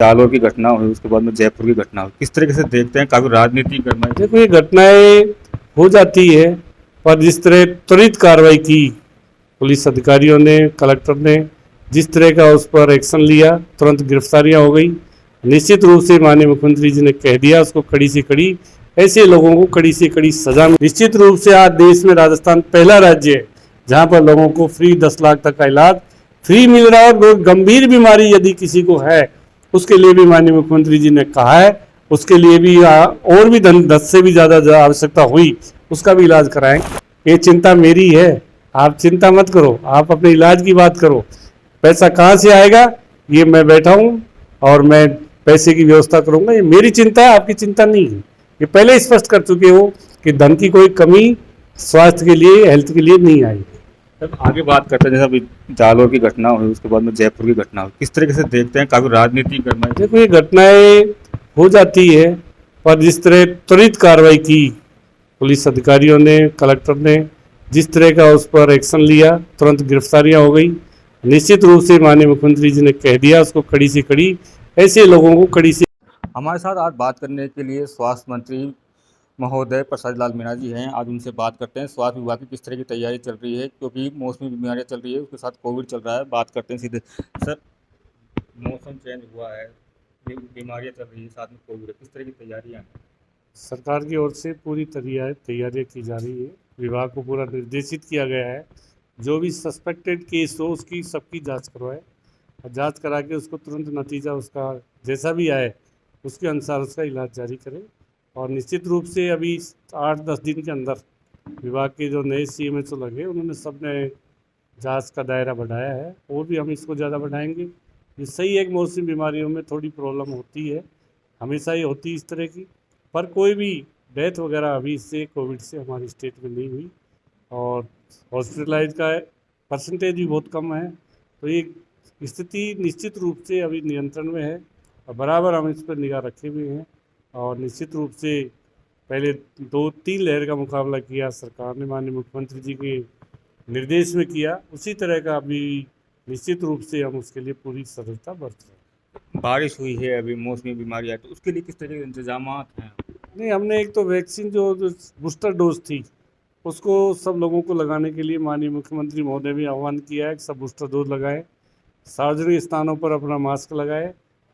जालौर की घटना हुई, उसके बाद में जयपुर की घटना हुई, किस तरीके से देखते हैं? काफी राजनीति गरमाई हुई। देखो, ये घटनाएं हो जाती है, पर जिस तरह त्वरित कार्रवाई की पुलिस अधिकारियों ने, कलेक्टर ने, जिस तरह का उस पर एक्शन लिया, तुरंत गिरफ्तारियां हो गई। निश्चित रूप से माननीय मुख्यमंत्री जी ने कह दिया उसको कड़ी से कड़ी, ऐसे लोगों को कड़ी से कड़ी सजा। निश्चित रूप से आज देश में राजस्थान पहला राज्य है जहां पर लोगों को फ्री 10 लाख तक का इलाज फ्री मिल रहा है। और गंभीर बीमारी यदि किसी को है, उसके लिए भी माननीय मुख्यमंत्री जी ने कहा है, उसके लिए भी और भी 10 से भी ज़्यादा आवश्यकता हुई उसका भी इलाज कराएं। ये चिंता मेरी है, आप चिंता मत करो, आप अपने इलाज की बात करो। पैसा कहाँ से आएगा ये मैं बैठा हूँ और मैं पैसे की व्यवस्था करूंगा। ये मेरी चिंता है, आपकी चिंता नहीं है। ये पहले ही स्पष्ट कर चुके हो कि धन की कोई कमी स्वास्थ्य के लिए, हेल्थ के लिए नहीं आएगी। अब आगे बात करते हैं, जैसे अभी जालौर की घटना हुई, उसके बाद में जयपुर की घटना हुई, किस तरीके से देखते हैं? काफी राजनीति गरमाई हुई। देखो, ये घटनाएं हो जाती है, पर जिस तरह त्वरित कार्रवाई की पुलिस अधिकारियों ने, कलेक्टर ने, जिस तरह का उस पर एक्शन लिया, तुरंत गिरफ्तारियां हो गई। निश्चित रूप से माननीय मुख्यमंत्री जी ने कह दिया उसको कड़ी से कड़ी, ऐसे लोगों को कड़ी से। हमारे साथ आज बात करने के लिए स्वास्थ्य मंत्री महोदय प्रसाद लाल मीणा जी हैं। आज उनसे बात करते हैं स्वास्थ्य विभाग की किस तरह की तैयारी चल रही है, क्योंकि मौसमी बीमारियां चल रही है, उसके साथ कोविड चल रहा है। बात करते हैं सीधे। सर, मौसम चेंज हुआ है, बीमारियां चल रही है, साथ में कोविड है, किस तरह की तैयारियां हैं? सरकार की ओर से पूरी तैयारियां की जा रही है। विभाग को पूरा निर्देशित किया गया है, जो भी सस्पेक्टेड केस हो उसकी सबकी जांच करवाए और जांच करा के उसको तुरंत नतीजा उसका जैसा भी आए उसके अनुसार उसका इलाज जारी करें। और निश्चित रूप से अभी 8-10 दिन के अंदर विभाग के जो नए CMHO लगे उन्होंने सबने जांच का दायरा बढ़ाया है, और भी हम इसको ज़्यादा बढ़ाएंगे। ये सही है कि मौसमी बीमारियों में थोड़ी प्रॉब्लम होती है, हमेशा ही होती है इस तरह की, पर कोई भी डेथ वगैरह अभी इससे कोविड से हमारी स्टेट में नहीं हुई। और हॉस्पिटलाइज का परसेंटेज भी बहुत कम है। तो ये स्थिति निश्चित रूप से अभी नियंत्रण में है और बराबर हम इस पर निगाह रखे हुए हैं। और निश्चित रूप से पहले 2-3 लहर का मुकाबला किया सरकार ने, माननीय मुख्यमंत्री जी के निर्देश में किया, उसी तरह का अभी निश्चित रूप से हम उसके लिए पूरी सतर्कता बरत रहे हैं। बारिश हुई है, अभी मौसमी बीमारी है, तो उसके लिए किस तरह के इंतजाम हैं? नहीं, हमने एक तो वैक्सीन जो बूस्टर डोज थी उसको सब लोगों को लगाने के लिए माननीय मुख्यमंत्री महोदय भी आह्वान किया है कि सब बूस्टर डोज लगाएं, सार्वजनिक स्थानों पर अपना मास्क लगाएं,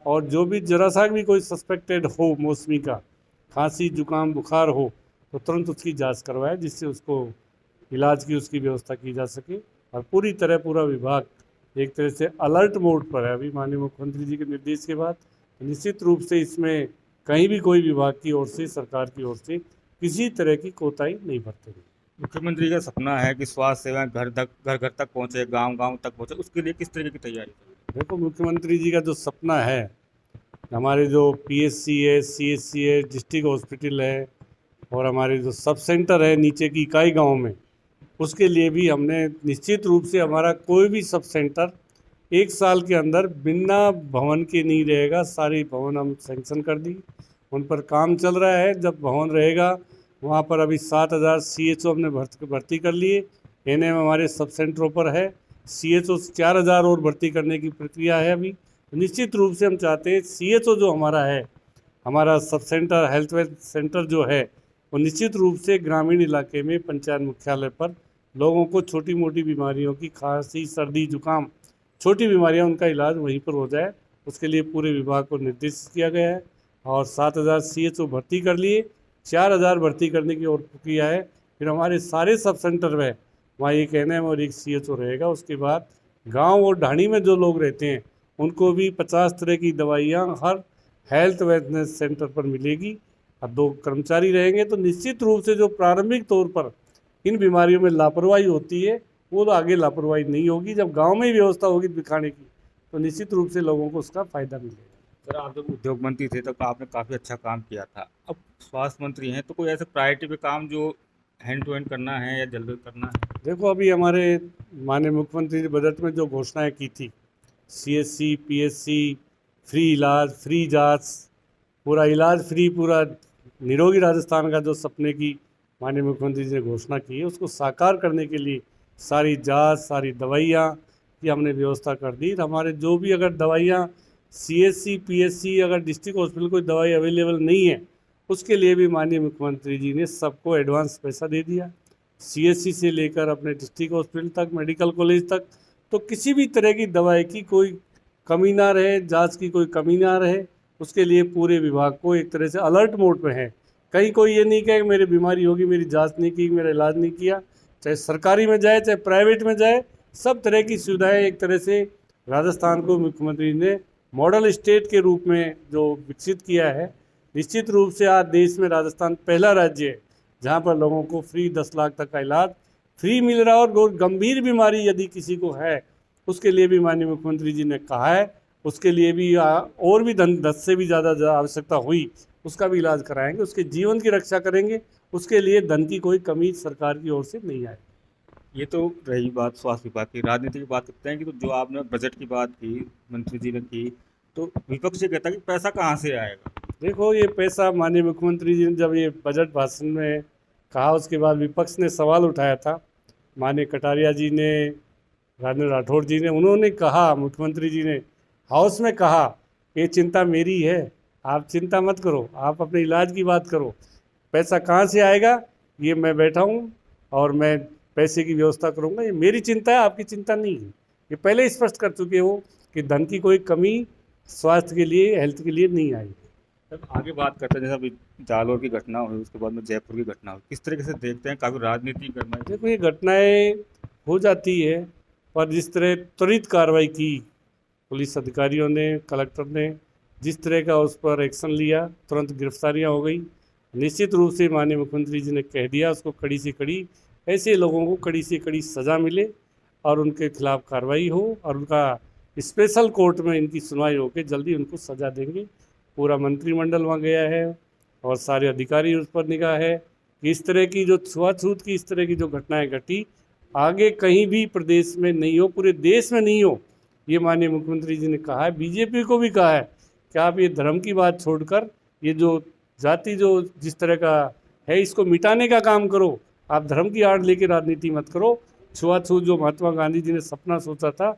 और जो भी जरा सा भी कोई सस्पेक्टेड हो मौसमी का, खांसी जुकाम बुखार हो, तो तुरंत उसकी जांच करवाएं, जिससे उसको इलाज की उसकी व्यवस्था की जा सके। और पूरी तरह पूरा विभाग एक तरह से अलर्ट मोड पर है अभी माननीय मुख्यमंत्री जी के निर्देश के बाद। निश्चित रूप से इसमें कहीं भी कोई विभाग की ओर से, सरकार की ओर से किसी तरह की कोताही नहीं बरतेगी। मुख्यमंत्री का सपना है कि स्वास्थ्य सेवाएं घर घर तक पहुंचे, गांव गांव तक पहुंचे, उसके लिए किस तरीके की तैयारी चल रही देखो, मुख्यमंत्री जी का जो सपना है, हमारे जो PSC है, CSC है, डिस्ट्रिक्ट हॉस्पिटल है, और हमारे जो सब सेंटर है नीचे की इकाई गांव में, उसके लिए भी हमने निश्चित रूप से हमारा कोई भी सब सेंटर 1 साल के अंदर बिना भवन के नहीं रहेगा। सारे भवन हम सैंक्शन कर दी, उन पर काम चल रहा है। जब भवन रहेगा वहाँ पर अभी 7,000 CHO हमने भर्ती कर लिए। NM हमारे सब सेंटरों पर है, CHO 4,000 और भर्ती करने की प्रक्रिया है अभी। निश्चित रूप से हम चाहते हैं CHO जो हमारा है, हमारा sub centre health wealth centre जो है, वो निश्चित रूप से ग्रामीण इलाके में पंचायत मुख्यालय पर लोगों को छोटी मोटी बीमारियों की, खांसी सर्दी जुकाम, छोटी बीमारियां, उनका इलाज वहीं पर हो जाए, उसके लिए पूरे विभाग को निर्देशित किया गया है। और 7,000 CHO भर्ती कर लिए, 4,000 भर्ती करने की और प्रक्रिया है। फिर हमारे सारे सब सेंटर में वहाँ एक NM और एक CHO रहेगा। उसके बाद गांव और ढाणी में जो लोग रहते हैं उनको भी 50 तरह की दवाइयाँ हर हेल्थ वेलनेस सेंटर पर मिलेगी। अब 2 कर्मचारी रहेंगे तो निश्चित रूप से जो प्रारंभिक तौर पर इन बीमारियों में लापरवाही होती है, वो तो आगे लापरवाही नहीं होगी। जब गांव में ही व्यवस्था होगी दिखाने की, तो निश्चित रूप से लोगों को उसका फायदा मिलेगा। है? सर, आप जब उद्योग मंत्री थे तब आपने काफ़ी अच्छा काम किया था। अब स्वास्थ्य मंत्री हैं, तो कोई ऐसे प्रायोरिटी पे काम जो हैंड टू हैंड करना है या जल्दी करना है? देखो, अभी हमारे माननीय मुख्यमंत्री ने बजट में जो घोषणाएं की थी, CSC PSC फ्री इलाज, फ्री जांच, पूरा इलाज फ्री, पूरा निरोगी राजस्थान का जो सपने की माननीय मुख्यमंत्री जी ने घोषणा की है, उसको साकार करने के लिए सारी जांच, सारी दवाइयाँ की हमने व्यवस्था कर दी। हमारे जो भी अगर दवाइयाँ सीएससी पीएससी अगर डिस्ट्रिक्ट हॉस्पिटल कोई दवाई अवेलेबल नहीं है, उसके लिए भी माननीय मुख्यमंत्री जी ने सबको एडवांस पैसा दे दिया। सीएससी से लेकर अपने डिस्ट्रिक्ट हॉस्पिटल तक, मेडिकल कॉलेज तक, तो किसी भी तरह की दवाई की कोई कमी ना रहे, जांच की कोई कमी ना रहे, उसके लिए पूरे विभाग को एक तरह से अलर्ट मोड पे है। कहीं कोई ये नहीं कहे कि मेरी बीमारी होगी, मेरी जांच नहीं की, मेरा इलाज नहीं किया, चाहे सरकारी में जाए चाहे प्राइवेट में जाए, सब तरह की सुविधाएं एक तरह से राजस्थान को मुख्यमंत्री ने मॉडल स्टेट के रूप में जो विकसित किया है। निश्चित रूप से आज देश में राजस्थान पहला राज्य है जहाँ पर लोगों को फ्री 10 लाख तक का इलाज फ्री मिल रहा है। और गंभीर बीमारी यदि किसी को है, उसके लिए भी माननीय मुख्यमंत्री जी ने कहा है, उसके लिए भी और भी धन 10 से भी ज़्यादा आवश्यकता हुई उसका भी इलाज कराएंगे, उसके जीवन की रक्षा करेंगे, उसके लिए धन की कोई कमी सरकार की ओर से नहीं आए। ये तो रही बात स्वास्थ्य विभाग की। राजनीति की बात करते हैं कि तो जो आपने बजट की बात की, मंत्री जी ने की, तो विपक्ष ये कहता है कि पैसा कहाँ से आएगा। देखो, ये पैसा माननीय मुख्यमंत्री जी ने जब ये बजट भाषण में कहा, उसके बाद विपक्ष ने सवाल उठाया था। माननीय कटारिया जी ने, राजेंद्र राठौड़ जी ने, उन्होंने कहा, मुख्यमंत्री जी ने हाउस में कहा, ये चिंता मेरी है, आप चिंता मत करो, आप अपने इलाज की बात करो, पैसा कहाँ से आएगा ये मैं बैठा हूँ और मैं पैसे की व्यवस्था करूँगा, ये मेरी चिंता है, आपकी चिंता नहीं है। ये पहले ही स्पष्ट कर चुके हो कि धन की कोई कमी स्वास्थ्य के लिए, हेल्थ के लिए नहीं आएगी। तब आगे बात करते हैं, जैसे अभी जालौर की घटना हुई, उसके बाद में जयपुर की घटना हुई, किस तरीके से देखते हैं, काफ़ी राजनीति करना है। देखो, ये घटनाएं हो जाती है, पर जिस तरह त्वरित कार्रवाई की पुलिस अधिकारियों ने, कलेक्टर ने, जिस तरह का उस पर एक्शन लिया, तुरंत गिरफ्तारियां हो गई। निश्चित रूप से माननीय मुख्यमंत्री जी ने कह दिया उसको कड़ी से कड़ी, ऐसे लोगों को कड़ी से कड़ी सज़ा मिले और उनके खिलाफ कार्रवाई हो और उनका स्पेशल कोर्ट में इनकी सुनवाई होकर जल्दी उनको सज़ा देंगे। पूरा मंत्रिमंडल वहाँ गया है और सारे अधिकारी उस पर निगाह है कि इस तरह की जो छुआछूत की, इस तरह की जो घटनाएं घटी, आगे कहीं भी प्रदेश में नहीं हो, पूरे देश में नहीं हो। ये माननीय मुख्यमंत्री जी ने कहा है, बीजेपी को भी कहा है कि आप ये धर्म की बात छोड़कर ये जो जाति जो जिस तरह का है, इसको मिटाने का काम करो। आप धर्म की आड़ लेके राजनीति मत करो। छुआछूत जो महात्मा गांधी जी ने सपना सोचा था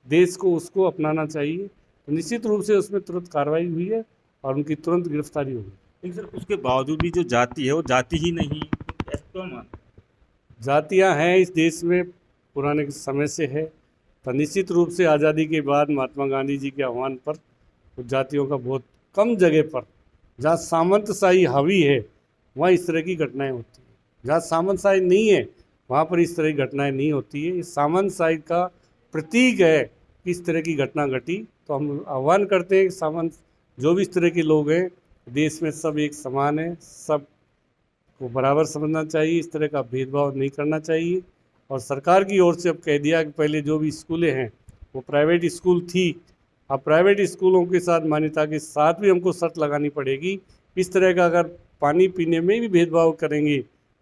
देश को, उसको अपनाना चाहिए। तो निश्चित रूप से उसमें तुरंत कार्रवाई हुई है और उनकी तुरंत गिरफ्तारी हुई। लेकिन सर, उसके बावजूद भी जो जाति है वो जाति ही नहीं, ऐसा क्यों मानते हैं? जातियां हैं इस देश में, पुराने समय से है। तो निश्चित रूप से आज़ादी के बाद महात्मा गांधी जी के आह्वान पर तो जातियों का बहुत कम जगह पर, जहाँ सामंतशाही हावी है, वहाँ इस तरह की घटनाएं होती हैं। जहाँ सामंतशाही नहीं है, वहाँ पर इस तरह की घटनाएं नहीं होती है। इस सामंतशाही का प्रतीक है कि इस तरह की घटना घटी। तो हम आह्वान करते हैं कि सामंत जो भी इस तरह के लोग हैं, देश में सब एक समान है, सब को बराबर समझना चाहिए, इस तरह का भेदभाव नहीं करना चाहिए। और सरकार की ओर से अब कह दिया कि पहले जो भी स्कूलें हैं वो प्राइवेट स्कूल थी, अब प्राइवेट स्कूलों के साथ मान्यता के साथ भी हमको शर्त लगानी पड़ेगी। इस तरह का अगर पानी पीने में भी भेदभाव करेंगे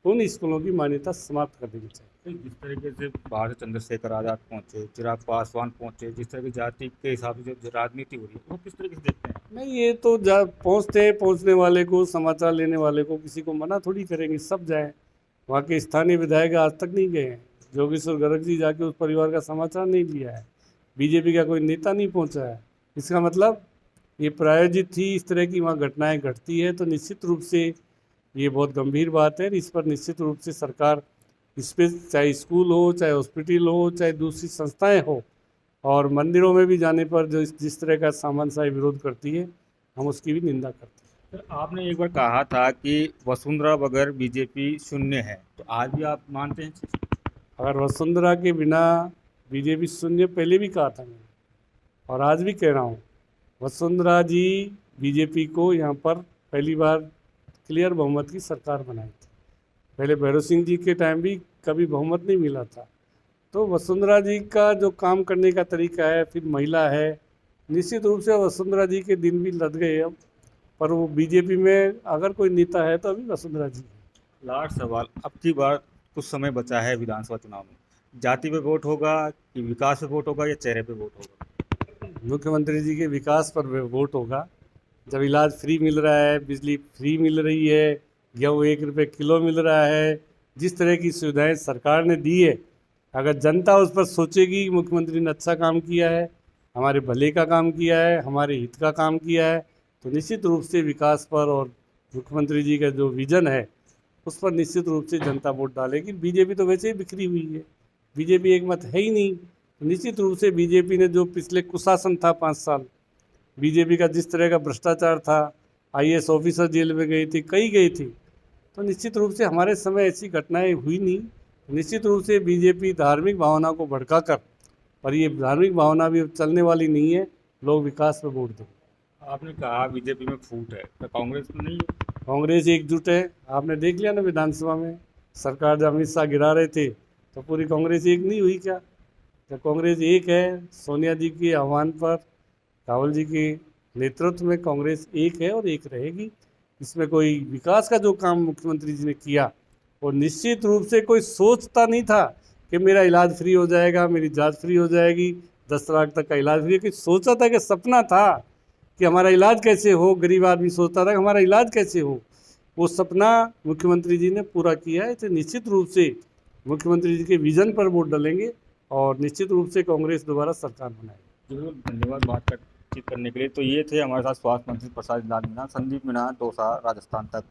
तो उन स्कूलों की मान्यता समाप्त कर देनी चाहिए। जिस तरीके से बाहर से चंद्रशेखर आज़ाद पहुंचे, चिराग पासवान पहुंचे, जिस तरह की जाति के हिसाब से जो राजनीति हो रही है, वो किस तरीके से देखते हैं? नहीं, ये तो पहुँचते हैं, पहुँचने वाले को, समाचार लेने वाले को किसी को मना थोड़ी करेंगे, सब जाएँ। वहाँ के स्थानीय विधायक आज तक नहीं गए हैं। जोगेश्वर गर्ग जी जाके उस परिवार का समाचार नहीं लिया है। बीजेपी का कोई नेता नहीं पहुंचा है। इसका मतलब ये प्रायोजित थी, इस तरह की वहाँ घटनाएं घटती है। तो निश्चित रूप से ये बहुत गंभीर बात है। इस पर निश्चित रूप से सरकार इस पर, चाहे स्कूल हो, चाहे हॉस्पिटल हो, चाहे दूसरी संस्थाएं हो, और मंदिरों में भी जाने पर जो जिस तरह का सामंतशाही विरोध करती है, हम उसकी भी निंदा करते हैं। सर, आपने एक बार कहा था कि वसुंधरा बगैर बीजेपी शून्य है, तो आज भी आप मानते हैं? अगर वसुंधरा के बिना बीजेपी शून्य, पहले भी कहा था मैंने और आज भी कह रहा हूँ। वसुंधरा जी बीजेपी को यहाँ पर पहली बार क्लियर बहुमत की सरकार बनाई थी। पहले भैरव सिंह जी के टाइम भी कभी बहुमत नहीं मिला था। तो वसुंधरा जी का जो काम करने का तरीका है, फिर महिला है, निश्चित रूप से वसुंधरा जी के दिन भी लद गए अब। पर वो बीजेपी में अगर कोई नेता है तो अभी वसुंधरा जी है। लास्ट सवाल, अब की बार कुछ समय बचा है विधानसभा चुनाव में, जाति पे वोट होगा कि विकास पे वोट होगा या चेहरे पे वोट होगा? मुख्यमंत्री जी के विकास पर वोट होगा। जब इलाज फ्री मिल रहा है, बिजली फ्री मिल रही है, गेहूँ 1 रुपये किलो मिल रहा है, जिस तरह की सुविधाएं सरकार ने दी है, अगर जनता उस पर सोचेगी कि मुख्यमंत्री ने अच्छा काम किया है, हमारे भले का काम किया है, हमारे हित का काम किया है, तो निश्चित रूप से विकास पर और मुख्यमंत्री जी का जो विज़न है उस पर निश्चित रूप से जनता वोट डालेगी। बीजेपी तो वैसे ही बिखरी हुई है, बीजेपी एक मत है ही नहीं। तो निश्चित रूप से बीजेपी ने जो पिछले कुशासन था 5 साल, बीजेपी का जिस तरह का भ्रष्टाचार था, आईएएस ऑफिसर जेल में गई थी, कई गई थी, तो निश्चित रूप से हमारे समय ऐसी घटनाएं हुई नहीं। निश्चित रूप से बीजेपी धार्मिक भावना को भड़काकर, और ये धार्मिक भावना भी अब चलने वाली नहीं है, लोग विकास पर वोट दें। आपने कहा बीजेपी में फूट है, तो कांग्रेस में नहीं है? कांग्रेस एकजुट है, आपने देख लिया ना विधानसभा में सरकार जब अमित शाह गिरा रहे थे तो पूरी कांग्रेस एक नहीं हुई क्या? जब कांग्रेस एक है, सोनिया जी के आह्वान पर, राहुल जी के नेतृत्व में कांग्रेस एक है और एक रहेगी। इसमें कोई विकास का जो काम मुख्यमंत्री जी ने किया, और निश्चित रूप से कोई सोचता नहीं था कि मेरा इलाज फ्री हो जाएगा, मेरी जांच फ्री हो जाएगी, 10 लाख तक का इलाज फ्री। कोई सोचा था कि सपना था कि हमारा इलाज कैसे हो, गरीब आदमी सोचता था कि हमारा इलाज कैसे हो। वो सपना मुख्यमंत्री जी ने पूरा किया है। तो निश्चित रूप से मुख्यमंत्री जी के विज़न पर वोट डालेंगे और निश्चित रूप से कांग्रेस दोबारा सरकार बनाएगी। जी बिल्कुल, धन्यवाद बातचीत करने के लिए। तो ये थे हमारे साथ स्वास्थ्य मंत्री प्रसाद लाल मीणा, संदीप मीणा, दौसा, राजस्थान तक।